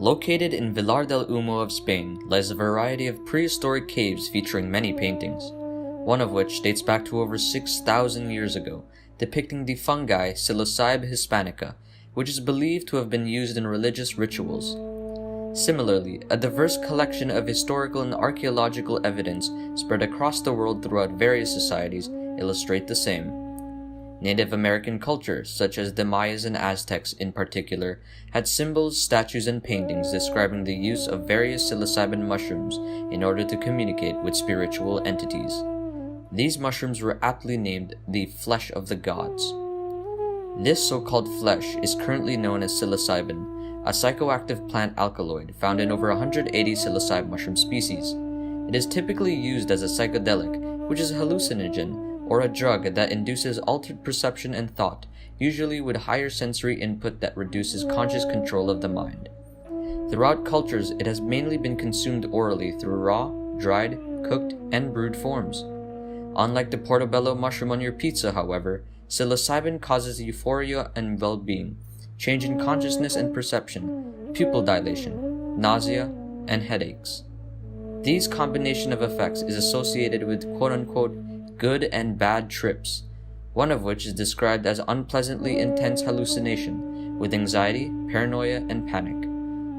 Located in Vilar del Humo of Spain lies a variety of prehistoric caves featuring many paintings, one of which dates back to over 6,000 years ago, depicting the fungi Psilocybe hispanica, which is believed to have been used in religious rituals. Similarly, a diverse collection of historical and archaeological evidence spread across the world throughout various societies illustrate the same. Native American culture, such as the Mayas and Aztecs in particular, had symbols, statues, and paintings describing the use of various psilocybin mushrooms in order to communicate with spiritual entities. These mushrooms were aptly named the flesh of the gods. This so-called flesh is currently known as psilocybin, a psychoactive plant alkaloid found in over 180 psilocybe mushroom species. It is typically used as a psychedelic, which is a hallucinogen, or a drug that induces altered perception and thought, usually with higher sensory input that reduces conscious control of the mind. Throughout cultures, it has mainly been consumed orally through raw, dried, cooked, and brewed forms. Unlike the portobello mushroom on your pizza, however, psilocybin causes euphoria and well-being, change in consciousness and perception, pupil dilation, nausea, and headaches. These combination of effects is associated with quote-unquote good and bad trips, one of which is described as unpleasantly intense hallucination with anxiety, paranoia, and panic.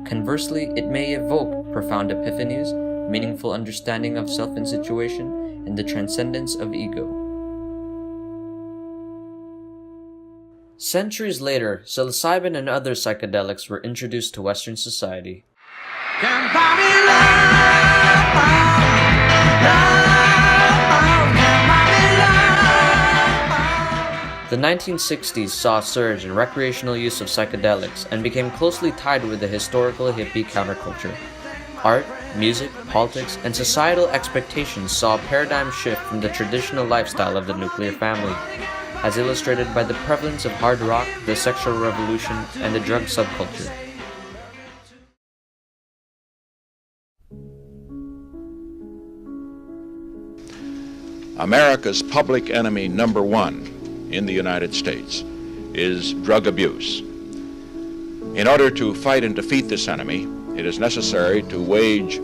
Conversely, it may evoke profound epiphanies, meaningful understanding of self and situation, and the transcendence of ego. Centuries later, psilocybin and other psychedelics were introduced to Western society. The 1960s saw a surge in recreational use of psychedelics and became closely tied with the historical hippie counterculture. Art, music, politics, and societal expectations saw a paradigm shift from the traditional lifestyle of the nuclear family, as illustrated by the prevalence of hard rock, the sexual revolution, and the drug subculture. America's public enemy number one in the United States is drug abuse. In order to fight and defeat this enemy, it is necessary to wage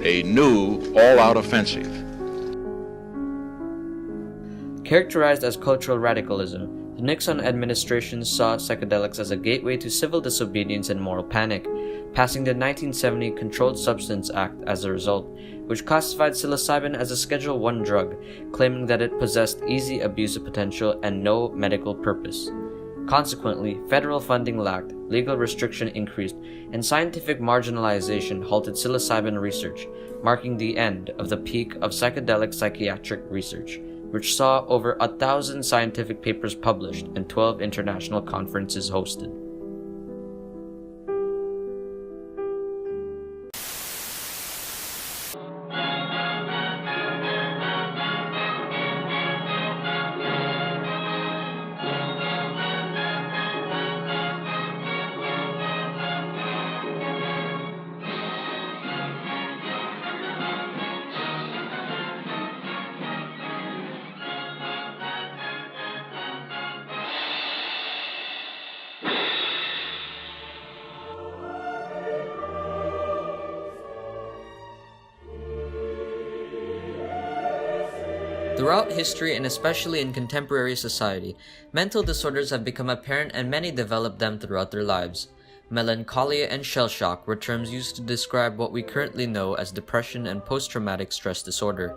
a new all-out offensive. Characterized as cultural radicalism, the Nixon administration saw psychedelics as a gateway to civil disobedience and moral panic, passing the 1970 Controlled Substance Act as a result, which classified psilocybin as a Schedule I drug, claiming that it possessed easy abuse potential and no medical purpose. Consequently, federal funding lacked, legal restriction increased, and scientific marginalization halted psilocybin research, marking the end of the peak of psychedelic psychiatric research, which saw over 1,000 scientific papers published and 12 international conferences hosted. Throughout history and especially in contemporary society, mental disorders have become apparent and many develop them throughout their lives. Melancholia and shell shock were terms used to describe what we currently know as depression and post-traumatic stress disorder.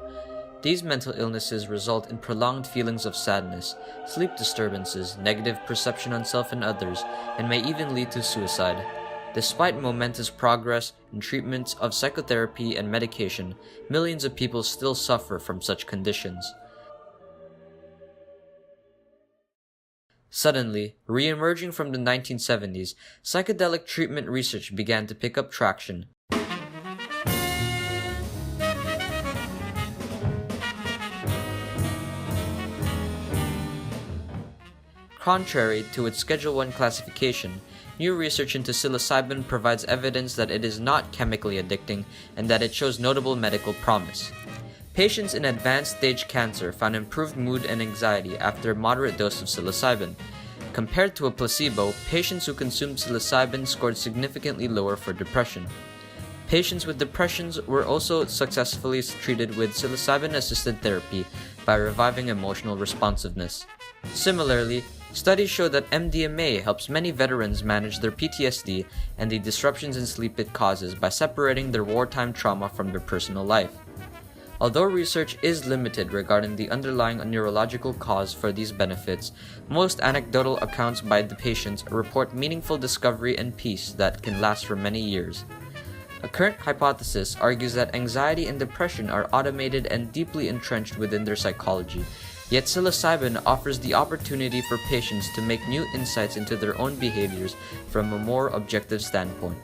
These mental illnesses result in prolonged feelings of sadness, sleep disturbances, negative perception on self and others, and may even lead to suicide. Despite momentous progress in treatments of psychotherapy and medication, millions of people still suffer from such conditions. Suddenly, re-emerging from the 1970s, psychedelic treatment research began to pick up traction. Contrary to its Schedule I classification, new research into psilocybin provides evidence that it is not chemically addicting and that it shows notable medical promise. Patients in advanced stage cancer found improved mood and anxiety after a moderate dose of psilocybin. Compared to a placebo, patients who consumed psilocybin scored significantly lower for depression. Patients with depressions were also successfully treated with psilocybin-assisted therapy by reviving emotional responsiveness. Similarly, studies show that MDMA helps many veterans manage their PTSD and the disruptions in sleep it causes by separating their wartime trauma from their personal life. Although research is limited regarding the underlying neurological cause for these benefits, most anecdotal accounts by the patients report meaningful discovery and peace that can last for many years. A current hypothesis argues that anxiety and depression are automated and deeply entrenched within their psychology, yet psilocybin offers the opportunity for patients to make new insights into their own behaviors from a more objective standpoint.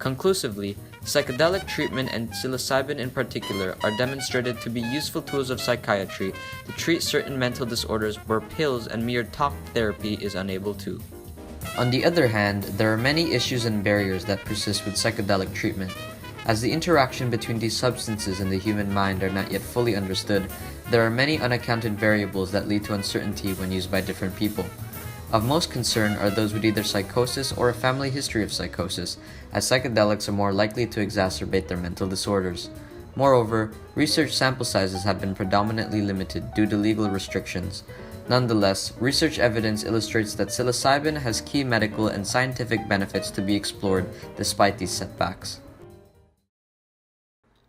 Conclusively, psychedelic treatment and psilocybin in particular are demonstrated to be useful tools of psychiatry to treat certain mental disorders where pills and mere talk therapy is unable to. On the other hand, there are many issues and barriers that persist with psychedelic treatment. As the interaction between these substances and the human mind are not yet fully understood, there are many unaccounted variables that lead to uncertainty when used by different people. Of most concern are those with either psychosis or a family history of psychosis, as psychedelics are more likely to exacerbate their mental disorders. Moreover, research sample sizes have been predominantly limited due to legal restrictions. Nonetheless, research evidence illustrates that psilocybin has key medical and scientific benefits to be explored despite these setbacks.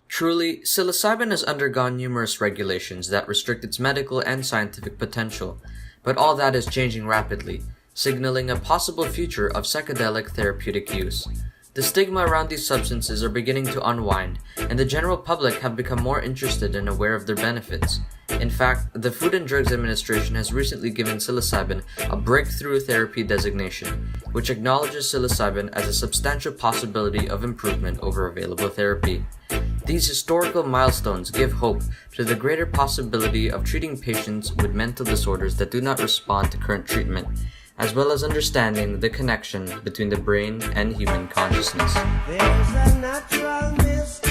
Truly, psilocybin has undergone numerous regulations that restrict its medical and scientific potential, but all that is changing rapidly, signaling a possible future of psychedelic therapeutic use. The stigma around these substances are beginning to unwind, and the general public have become more interested and aware of their benefits. In fact, the Food and Drugs Administration has recently given psilocybin a breakthrough therapy designation, which acknowledges psilocybin as a substantial possibility of improvement over available therapy. These historical milestones give hope to the greater possibility of treating patients with mental disorders that do not respond to current treatment, as well as understanding the connection between the brain and human consciousness. There's a natural mystery.